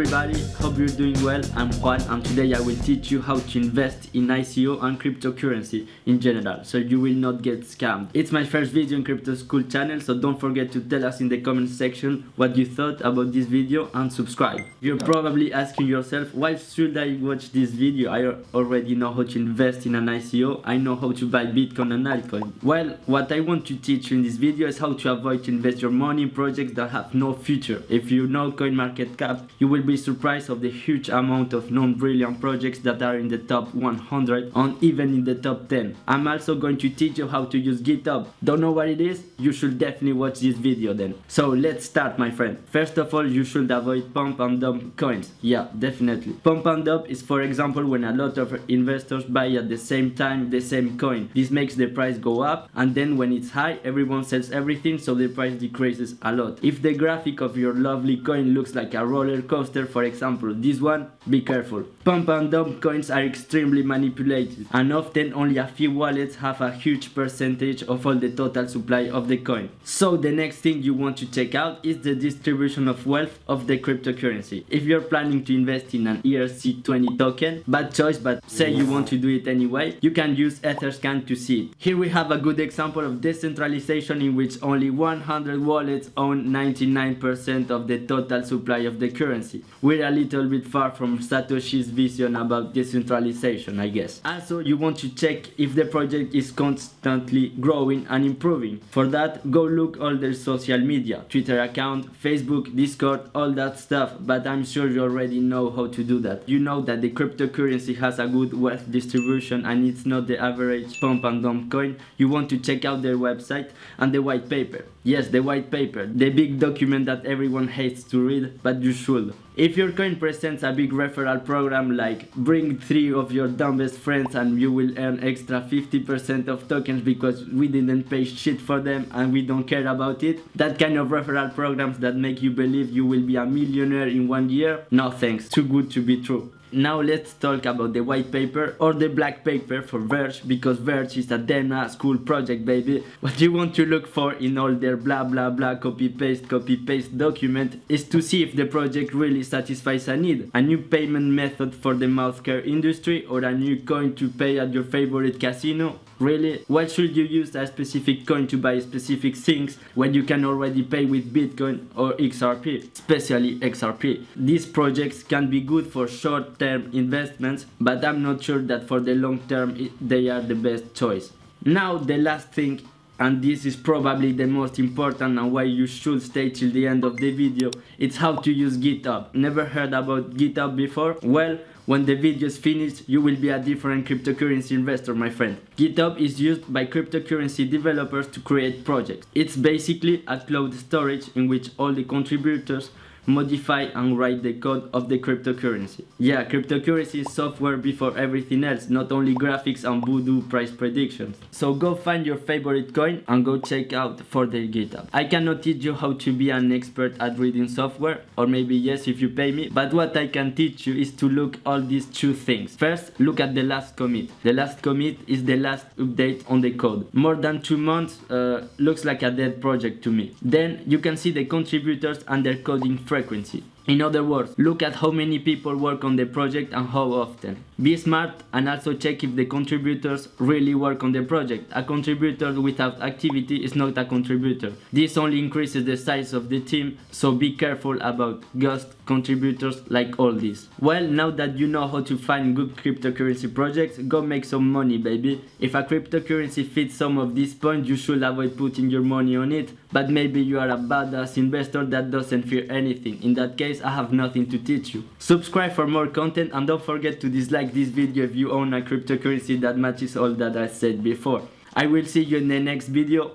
everybody, hope you're doing well. I'm Juan and today I will teach you how to invest in ICO and cryptocurrency in general, so you will not get scammed. It's my first video in Crypto School channel, so don't forget to tell us in the comment section what you thought about this video and subscribe. You're probably asking yourself, why should I watch this video? I already know how to invest in an ICO, I know how to buy Bitcoin and altcoin. Well, what I want to teach you in this video is how to avoid to invest your money in projects that have no future. If you know CoinMarketCap, you will be surprised of the huge amount of non-brilliant projects that are in the top 100 and even in the top 10. I'm also going to teach you how to use GitHub. Don't know what it is? You should definitely watch this video then. So let's start, my friend. First of all, you should avoid pump and dump coins. Yeah, definitely. Pump and dump is, for example, when a lot of investors buy at the same time the same coin. This makes the price go up, and then when it's high, everyone sells everything, so the price decreases a lot. If the graphic of your lovely coin looks like a roller coaster, for example this one, be careful. Pump and dump coins are extremely manipulated, and often only a few wallets have a huge percentage of all the total supply of the coin. So the next thing you want to check out is the distribution of wealth of the cryptocurrency. If you're planning to invest in an ERC20 token, bad choice, but say you want to do it anyway, you can use Etherscan to see it. Here we have a good example of decentralization in which only 100 wallets own 99% of the total supply of the currency. We're a little bit far from Satoshi's vision about decentralization, I guess. Also, you want to check if the project is constantly growing and improving. For that, go look all their social media, Twitter account, Facebook, Discord, all that stuff, but I'm sure you already know how to do that. You know that the cryptocurrency has a good wealth distribution and it's not the average pump and dump coin. You want to check out their website and the white paper. Yes, the white paper, the big document that everyone hates to read, but you should. If your coin presents a big referral program like bring 3 of your dumbest friends and you will earn extra 50% of tokens because we didn't pay shit for them and we don't care about it, that kind of referral programs that make you believe you will be a millionaire in 1 year, no thanks, too good to be true. Now let's talk about the white paper or the black paper for Verge, because Verge is a damn ass cool project, baby. What you want to look for in all their blah blah blah copy paste document is to see if the project really satisfies a need, a new payment method for the mouthcare industry, or a new coin to pay at your favorite casino. Really? Why should you use a specific coin to buy specific things when you can already pay with Bitcoin or XRP, especially XRP? These projects can be good for short-term investments, but I'm not sure that for the long term they are the best choice. Now the last thing, and this is probably the most important and why you should stay till the end of the video, it's how to use GitHub. Never heard about GitHub before? Well, when the video is finished, you will be a different cryptocurrency investor, my friend. GitHub is used by cryptocurrency developers to create projects. It's basically a cloud storage in which all the contributors modify and write the code of the cryptocurrency. Yeah, cryptocurrency is software before everything else, not only graphics and voodoo price predictions. So go find your favorite coin and go check out for their GitHub. I cannot teach you how to be an expert at reading software, or maybe yes if you pay me, but what I can teach you is to look all these 2 things. First, look at the last commit. The last commit is the last update on the code. More than 2 months looks like a dead project to me. Then you can see the contributors and their coding frequency. In other words, look at how many people work on the project and how often. Be smart and also check if the contributors really work on the project. A contributor without activity is not a contributor. This only increases the size of the team, so be careful about ghost contributors like all this. Well, now that you know how to find good cryptocurrency projects, go make some money, baby. If a cryptocurrency fits some of these points, you should avoid putting your money on it, but maybe you are a badass investor that doesn't fear anything. In that case, I have nothing to teach you. Subscribe for more content and don't forget to dislike this video if you own a cryptocurrency that matches all that I said before. I will see you in the next video.